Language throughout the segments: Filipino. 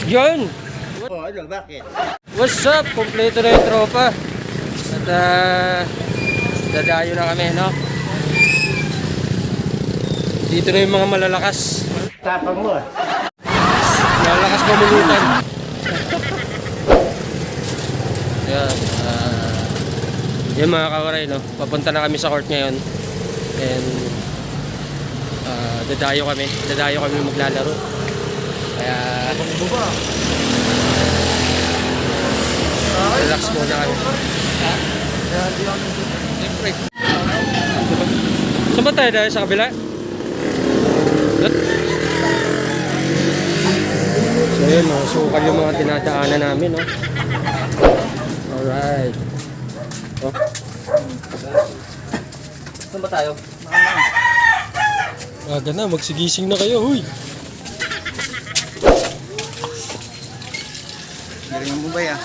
Yun! Oh, ano, bakit? What's up? Kompleto na yung tropa. At dadayo na kami, no? Dito na yung mga malalakas. Tapang mo ah. Malalakas mamulutan. Yan. Yan mga kawaray, no? Papunta na kami sa court ngayon. And dadayo kami maglalaro. Kaya relax muna kami. Saan ba tayo dahil sa kabila? So yun, sukal yung mga dinadaanan namin, no? Alright. Oh. Saan ba tayo? Aga na, magsigising na kayo, huy! Galing mo ba ya?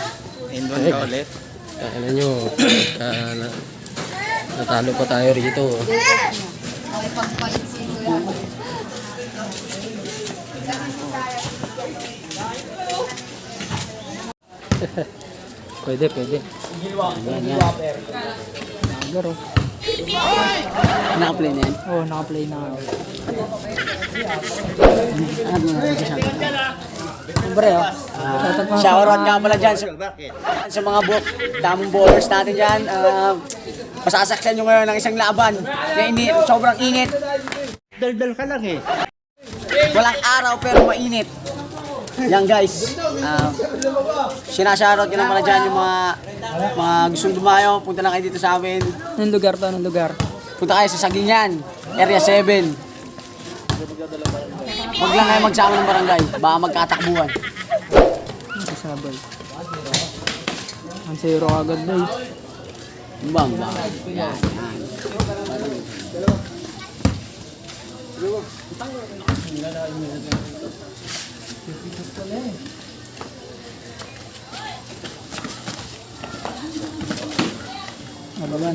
Indon ka ulit? Kaya nyo, natalo pa tayo rito. Pwede. Yan. Nagaro. Naka-play na yan? Oo, naka-play na. Siyempre, Shoutout nga pala dyan Bakit? sa mga damong bowlers natin dyan. Masasaksan nyo ngayon ng isang laban na sobrang init. Daldal ka lang eh. Walang araw pero mainit. Yan guys. Sinashoutout ko na pala dyan yung mga gustong dumayo. Punta na kayo dito sa amin. Anong lugar to? Anong lugar? Punta kayo sa Saginyan, Area 7. Huwag lang kayo magsama ng barangay. Baka magkatakbuhan. Sabay. Ang zero agad na eh. Bang. Yan. Ano ba?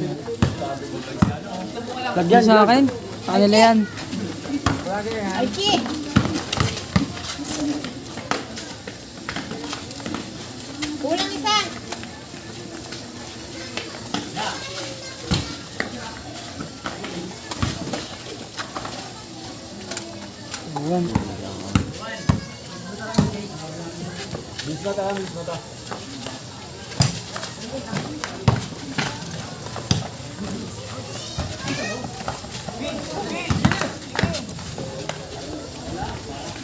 Lagyan Sa akin? Sa kanila yan. Kulang isa. Ayan.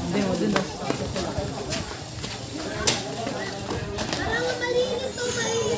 Hindi mo din. Malinis to, malinis.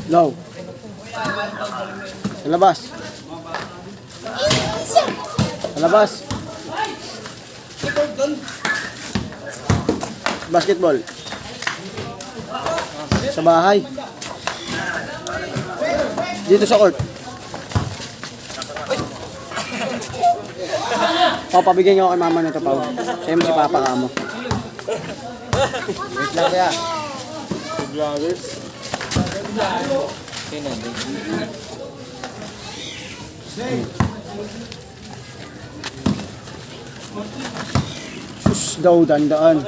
Low. Sa labas. Sa labas. Basketball. Sa bahay. Dito sa court. Pabigyan niyo ako kay mama nito, Pao. Sa'yo mo si Papa ka mo. Wait lang kaya. Vloggers. Sus daw, dandaan.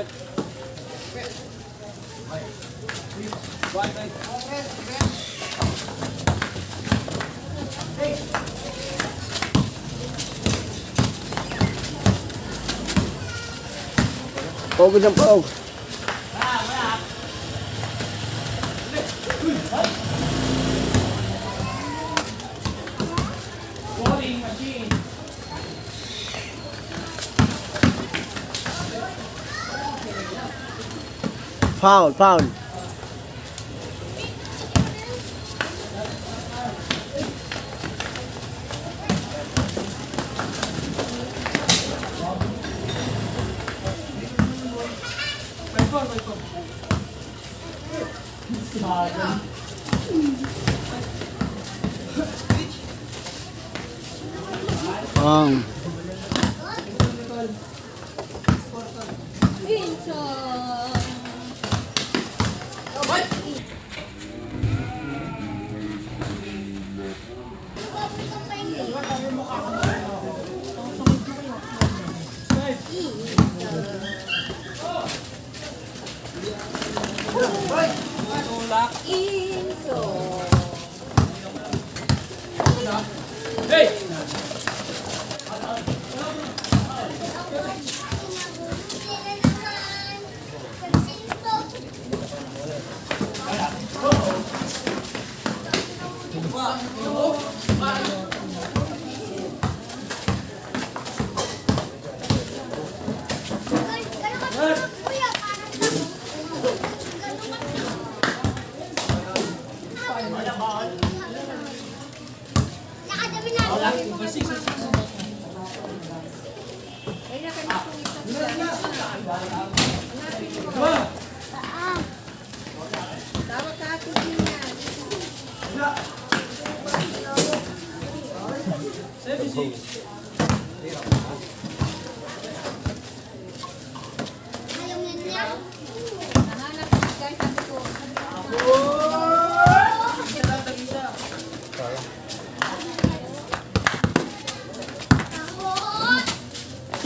Pogod ng pog. Foul, foul.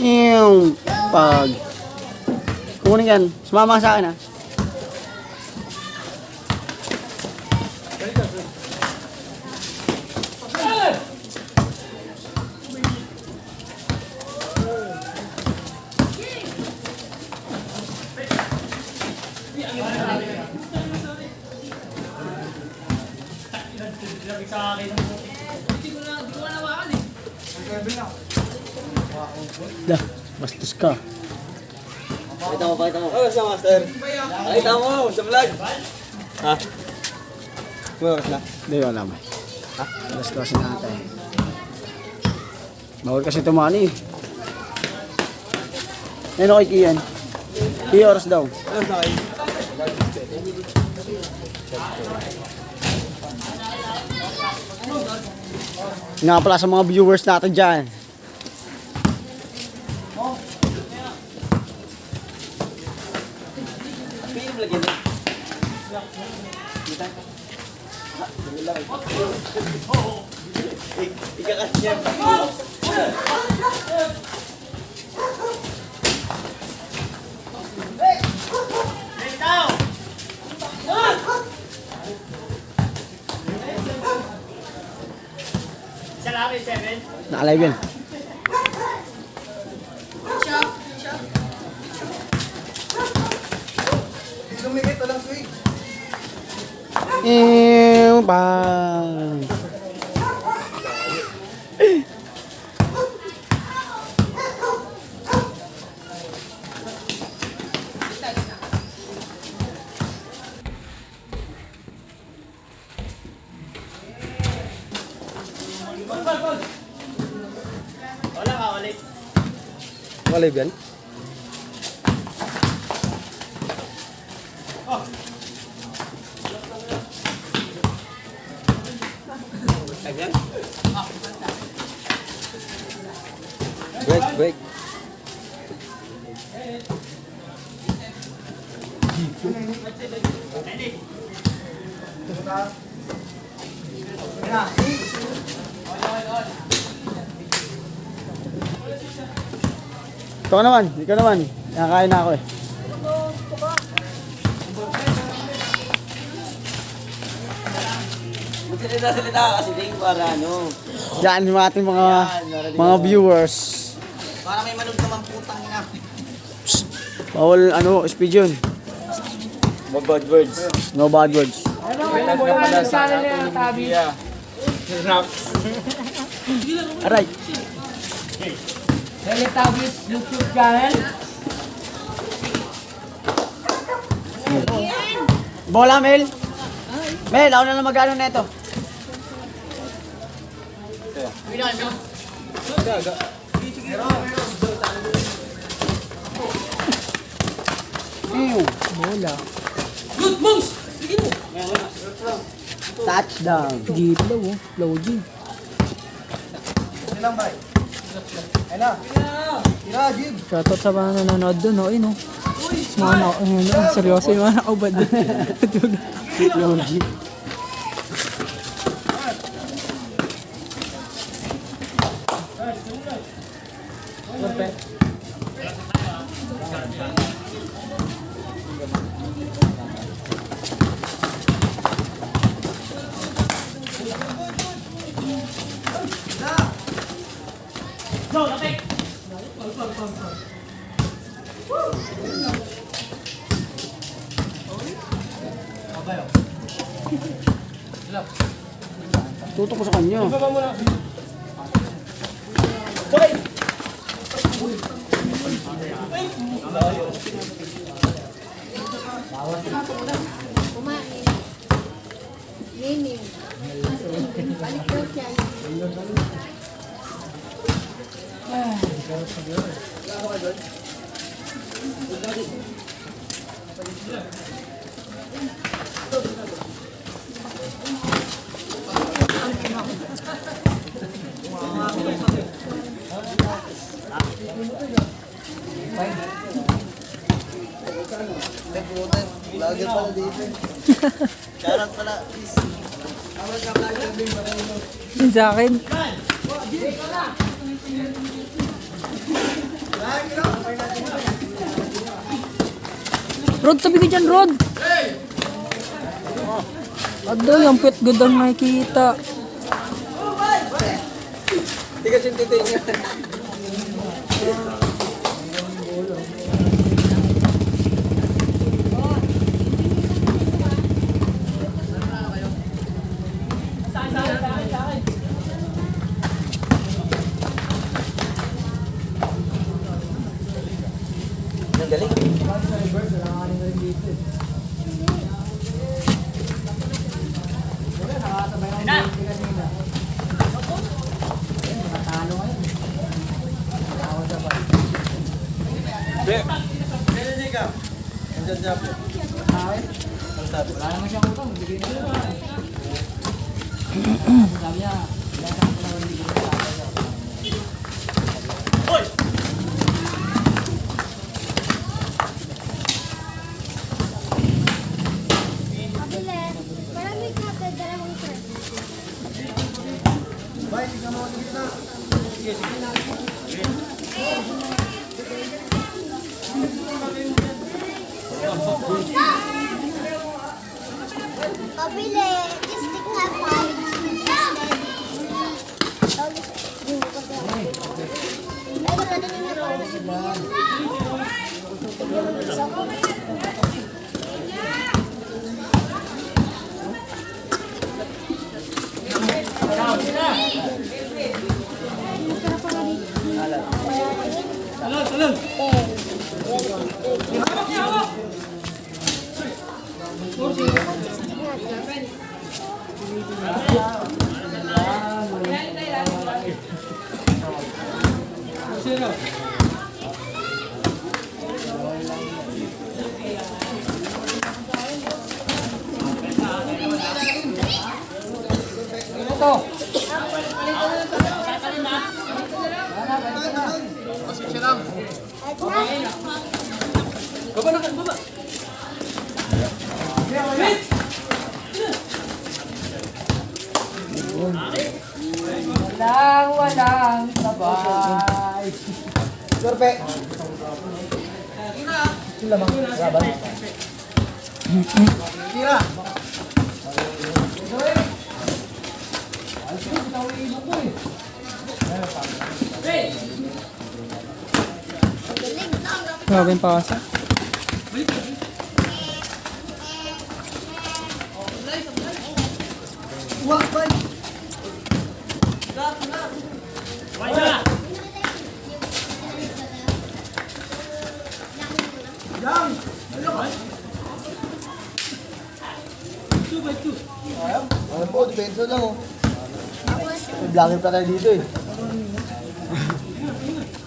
Yung pag kunin yan, sumama ka sa akin ha. Dah, bastos ka. Pakita mo, pakita mo. Oh, sa master. Pakita mo, sa vlog. Ha? May oras na? Hindi, wala may. Ha? Alas-2 na ata eh. Bawal kasi tumani eh. Ano kay Kian? Kian oras daw. Ano sa akin? Nga pala sa mga viewers natin dyan. Naka-live yan. Bang. Live yan? Break, break. Ikaw naman. Nakakain na ako eh. Magsalita kasi din para ano. Diyan yung ating mga viewers. Para may manood naman putang ina. Bawal speed yun. No bad words. No bad words. Aray. Teletubbies YouTube channel. Bola, Mel. Mel, ako na lang mag-ano na ito. Bola. Touchdown. Jeep daw oh. Low G. Shoutout sa mga nanonood dun oh. Ayun oh. Seryoso yung mga nakaubad dun. Low G. Tutok ko sa kanya. Kumain. Nining. Balik daw siya. Lagi pala dito. Charot pala. Yun sa akin. Rod, sabi ko dyan, Rod. Ado, yung pet good ang makikita. Hindi kasi titingin. Kabile. Marami ka dalawang sir. Kabile. Just stick na 5. Walang sabay. Grabe yung pasa. Ano po, depensa lang oh. May vlogger pa tayo dito eh.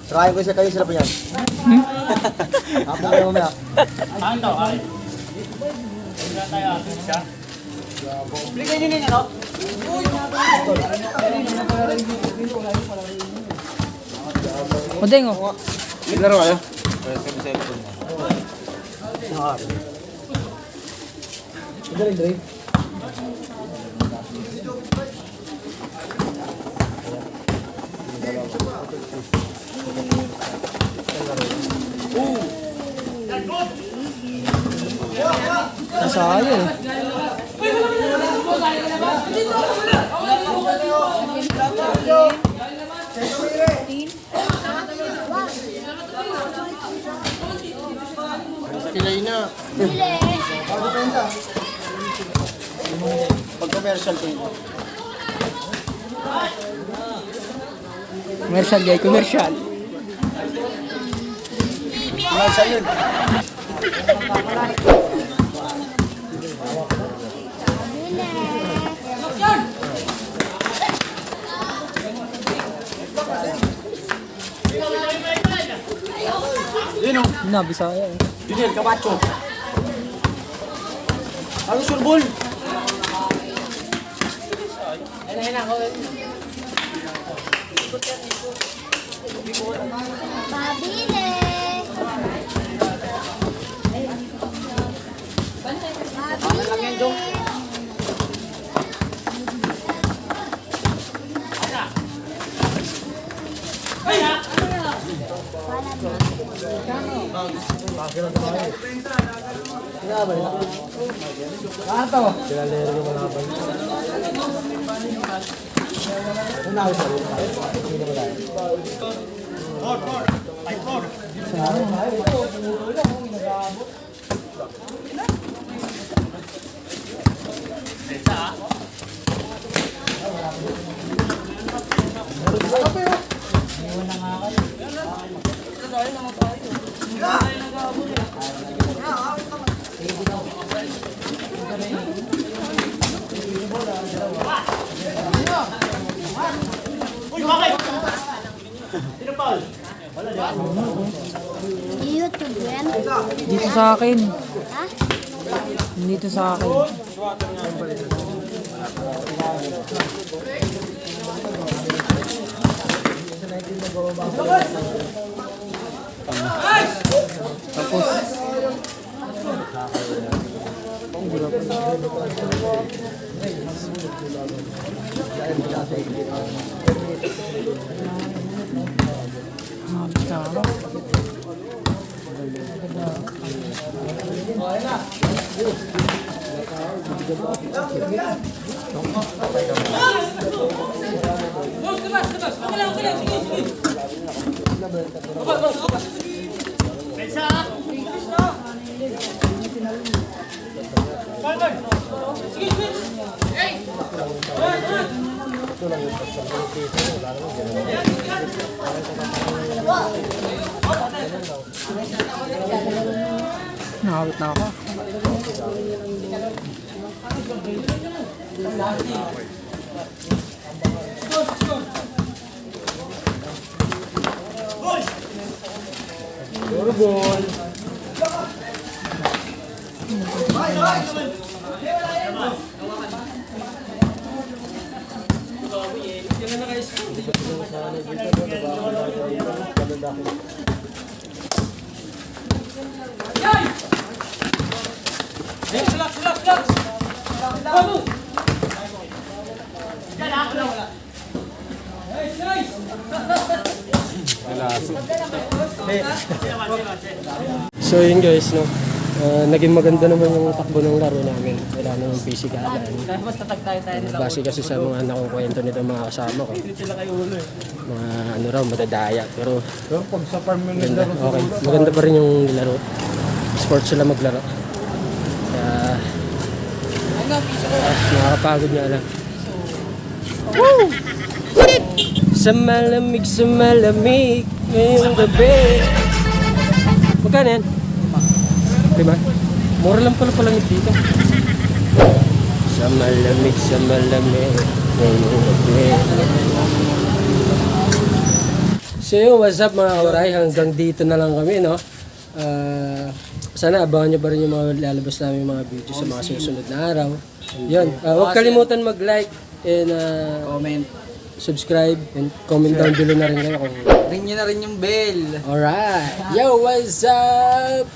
Try ko siya kayo, sila pa yan. Ako kayo mamaya. Bigyan nyo nyo, no? Odeng, oh. Naglaro kayo? Galing, Dre. Nasaya eh. Pilay na. Bili. Pag commercial ko yun. Commercial guy, commercial. Commercial yun. Yun o. Na, Bisaya eh. Junel, Camacho. Ano surbol? Pabili. Pabili. YouTube yan. Dito sa akin. Ha? Dito sa akin. Nakawit na ako. So yun guys, no. Naging maganda naman yung takbo ng laro namin. Wala namang pisikalan. Base kasi sa mga nakukwento nito mga kasama ko. Mga ano raw, madadaya. Pero maganda, okay. Maganda pa rin yung laro. Sports sila maglaro. Kaya nakakapagod nga lang. Woo! Sa malamig ngayong gabi. Magkano yan? 5? Mura lang pala palangit dito. Sa malamig ngayong gabi. So yun, what's up mga kawaray? Hanggang dito na lang kami, no? Sana abangan nyo pa rin yung mga lalabas namin mga video sa mga susunod na araw. Yun, huwag kalimutan mag-like and Comment. subscribe and comment down below na rin kayo kung Ring nyo na rin yung bell. alright. Yo, what's up?